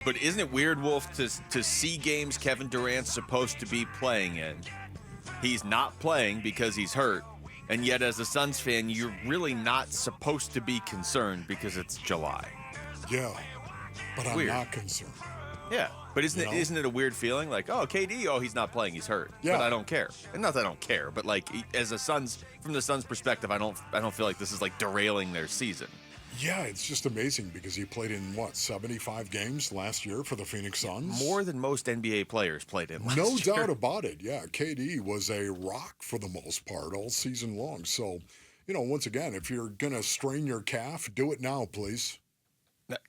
But isn't it weird, Wolf, to see games Kevin Durant's supposed to be playing in? He's not playing because he's hurt, and yet as a Suns fan, you're really not supposed to be concerned because it's July. Yeah, but I'm not concerned. Yeah, but isn't it a weird feeling? Like, oh, KD, he's not playing, he's hurt. Yeah. But I don't care. And not that I don't care, but like as a Suns, from the Suns' perspective, I don't feel like this is like derailing their season. Yeah, it's just amazing because he played in, 75 games last year for the Phoenix Suns? More than most NBA players played in last year. No doubt about it, yeah. KD was a rock for the most part all season long. So, once again, if you're going to strain your calf, do it now, please.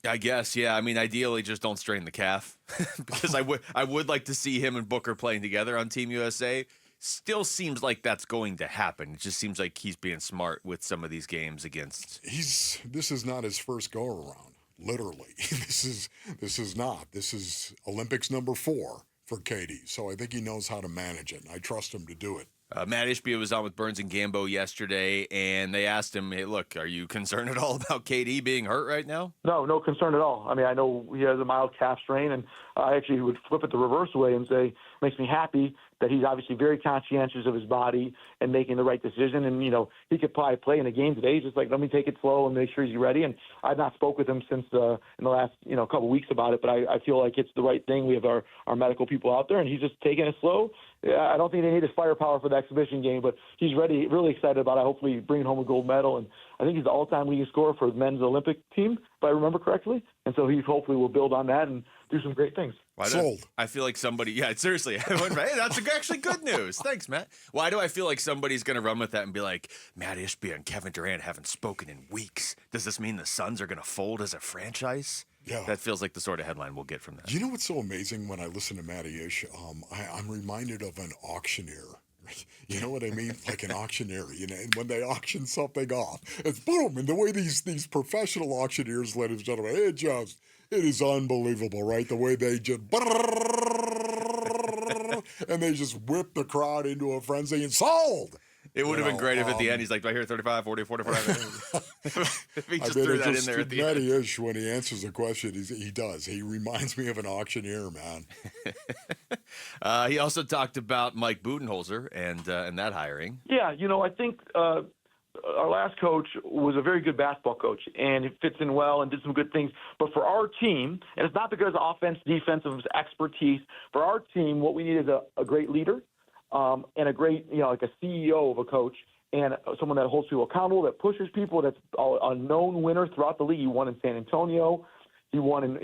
I guess, yeah. I mean, ideally, just don't strain the calf because I would like to see him and Booker playing together on Team USA. Still seems like that's going to happen. It just seems like he's being smart with some of these games against. This is not his first go around. Literally, this is not. This is Olympics number 4 for KD. So I think he knows how to manage it, and I trust him to do it. Mat Ishbia was on with Burns and Gambo yesterday, and they asked him, hey, look, are you concerned at all about KD being hurt right now? No concern at all. I mean, I know he has a mild calf strain, and I actually would flip it the reverse way and say, makes me happy that he's obviously very conscientious of his body and making the right decision. And, he could probably play in a game today. He's just like, let me take it slow and make sure he's ready. And I've not spoke with him since in the last, couple weeks about it, but I feel like it's the right thing. We have our medical people out there, and he's just taking it slow. I don't think they need his firepower for the exhibition game, but he's ready, really excited about it, hopefully bringing home a gold medal. And I think he's the all-time leading scorer for the men's Olympic team, if I remember correctly. And so he hopefully will build on that and do some great things. Sold. I feel like somebody, seriously. Hey, that's actually good news. Thanks, Matt. Why do I feel like somebody's going to run with that and be like, Mat Ishbia and Kevin Durant haven't spoken in weeks? Does this mean the Suns are going to fold as a franchise? Yeah. That feels like the sort of headline we'll get from that. You know what's so amazing when I listen to Matty Ish? I'm reminded of an auctioneer. You know what I mean? Like an auctioneer, and when they auction something off, it's boom. And the way these professional auctioneers, ladies and gentlemen, it is unbelievable, right? The way they just and they just whip the crowd into a frenzy and sold. It would have been great if at the end he's like, right here, 35, 40, 45. If he just threw that in there at the end. Matty Ish, when he answers a question, he does. He reminds me of an auctioneer, man. He also talked about Mike Budenholzer and that hiring. Yeah, I think our last coach was a very good basketball coach, and it fits in well and did some good things. But for our team, and it's not because of offense, defensive expertise, for our team, what we need is a great leader. And a great, like a CEO of a coach and someone that holds people accountable, that pushes people, that's a known winner throughout the league. He won in San Antonio. He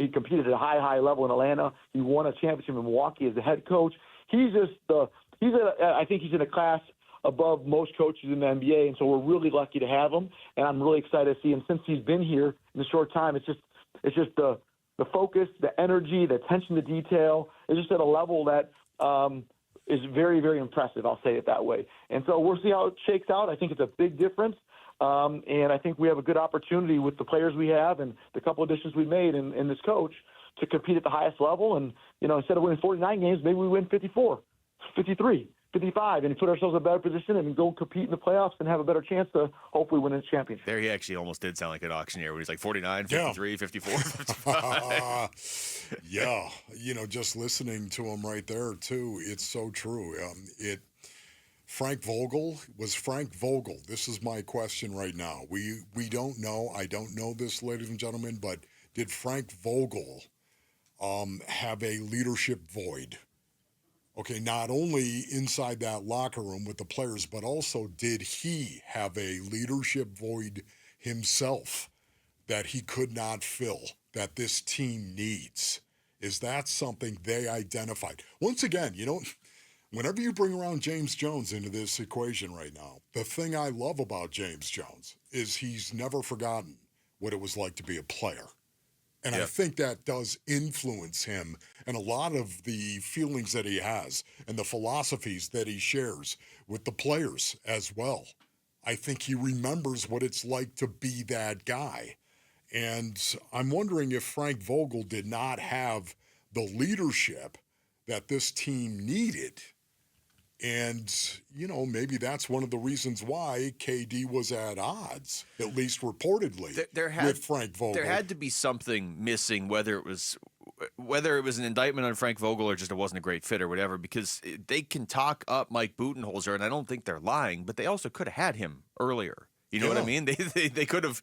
competed at a high level in Atlanta. He won a championship in Milwaukee as the head coach. I think he's in a class above most coaches in the NBA, and so we're really lucky to have him. And I'm really excited to see him. Since he's been here in a short time, it's just the focus, the energy, the attention to detail is just at a level that is very, very impressive. I'll say it that way. And so we'll see how it shakes out. I think it's a big difference. And I think we have a good opportunity with the players we have and the couple additions we made in this coach to compete at the highest level. And, instead of winning 49 games, maybe we win 54, 53, 55, and put ourselves in a better position and go compete in the playoffs and have a better chance to hopefully win a championship. There he actually almost did sound like an auctioneer when he's like 49, 53, 54, 55. Yeah, just listening to him right there, too, it's so true. Frank Vogel, this is my question right now. We don't know, I don't know this, ladies and gentlemen, but did Frank Vogel have a leadership void? Okay, not only inside that locker room with the players, but also did he have a leadership void himself that he could not fill, that this team needs? Is that something they identified? Once again, whenever you bring around James Jones into this equation right now, the thing I love about James Jones is he's never forgotten what it was like to be a player. And I think that does influence him and a lot of the feelings that he has and the philosophies that he shares with the players as well. I think he remembers what it's like to be that guy. And I'm wondering if Frank Vogel did not have the leadership that this team needed. And, maybe that's one of the reasons why KD was at odds, at least reportedly, with Frank Vogel. There had to be something missing, whether it was whether it was an indictment on Frank Vogel or just it wasn't a great fit or whatever, because they can talk up Mike Budenholzer, and I don't think they're lying, but they also could have had him earlier. You know what I mean? They could have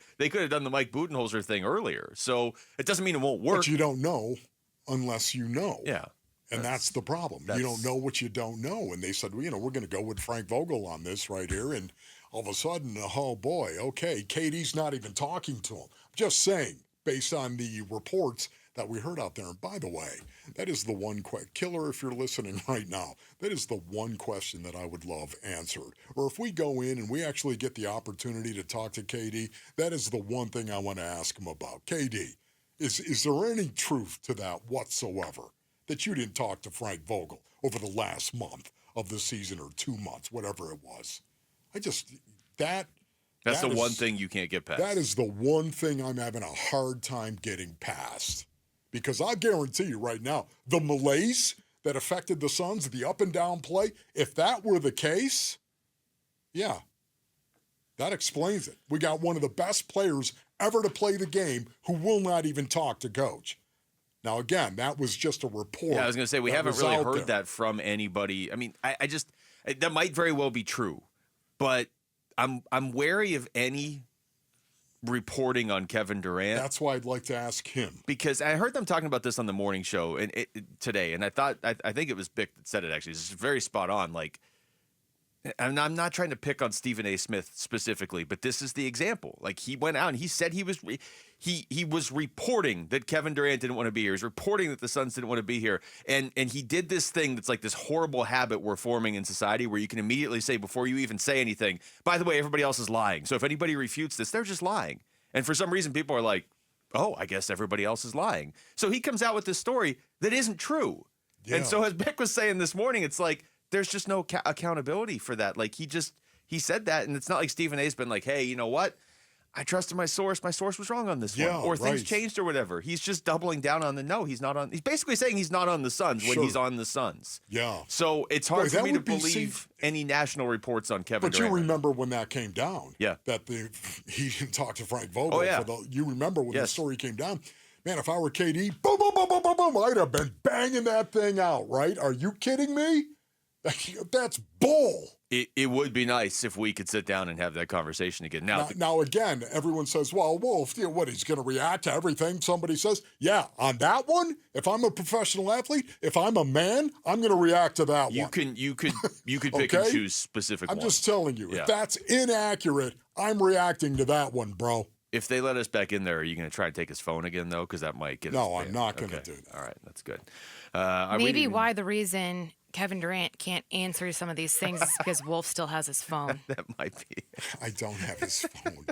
done the Mike Budenholzer thing earlier. So it doesn't mean it won't work. But you don't know unless you know. Yeah. And that's the problem. You don't know what you don't know. And they said, well, we're going to go with Frank Vogel on this right here. And all of a sudden, oh boy, okay, KD's not even talking to him. Just saying, based on the reports that we heard out there. And by the way, that is the one Killer, if you're listening right now, that is the one question that I would love answered. Or if we go in and we actually get the opportunity to talk to KD, that is the one thing I want to ask him about. KD, is there any truth to that whatsoever, that you didn't talk to Frank Vogel over the last month of the season or 2 months, whatever it was? That's the one thing you can't get past. That is the one thing I'm having a hard time getting past. Because I guarantee you right now, the malaise that affected the Suns, the up and down play, if that were the case, yeah, that explains it. We got one of the best players ever to play the game who will not even talk to coach. Now, again, that was just a report. Yeah, I was going to say, we haven't really heard that from anybody. I mean, I just, that might very well be true, but I'm wary of any reporting on Kevin Durant. That's why I'd like to ask him. Because I heard them talking about this on the morning show today, and I think it was Bick that said it actually. It's very spot on. Like, and I'm not trying to pick on Stephen A. Smith specifically, but this is the example. Like, he went out and he said he was reporting that Kevin Durant didn't want to be here. He was reporting that the Suns didn't want to be here. And he did this thing that's like this horrible habit we're forming in society where you can immediately say, before you even say anything, by the way, everybody else is lying. So if anybody refutes this, they're just lying. And for some reason, people are like, oh, I guess everybody else is lying. So he comes out with this story that isn't true. Yeah. And so as Bick was saying this morning, it's like, there's just no accountability for that. Like, he said that, and it's not like Stephen A's been like, hey, you know what? I trusted my source. My source was wrong on this one. Or things changed or whatever. He's just doubling down on he's not on. He's basically saying he's not on the Suns when he's on the Suns. Yeah. So it's hard for me to believe any national reports on Kevin Durant. But you remember when that came down. Yeah. That he didn't talk to Frank Vogel. Oh, yeah. You remember when the story came down. Man, if I were KD, boom, boom, boom, boom, boom, boom, I'd have been banging that thing out, right? Are you kidding me? That's bull. It would be nice if we could sit down and have that conversation again. Now again, everyone says, well, Wolf, what, he's going to react to everything somebody says? Yeah, on that one, if I'm a professional athlete, if I'm a man, I'm going to react to that one. You could pick and choose specific ones. I'm just telling you, if that's inaccurate, I'm reacting to that one, bro. If they let us back in there, are you going to try and take his phone again, though? Because that might get us. No, I'm not going to do that. All right, that's good. Maybe why the reason Kevin Durant can't answer some of these things is because Wolf still has his phone. That might be. I don't have his phone.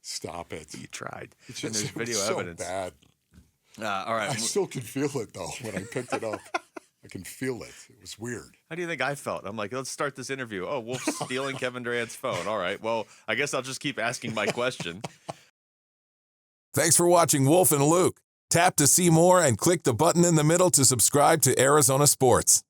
Stop it. You tried. It's and there's video so evidence. Bad. All right. I still can feel it, though, when I picked it up. I can feel it. It was weird. How do you think I felt? I'm like, let's start this interview. Oh, Wolf's stealing Kevin Durant's phone. All right. Well, I guess I'll just keep asking my question. Thanks for watching Wolf and Luke. Tap to see more and click the button in the middle to subscribe to Arizona Sports.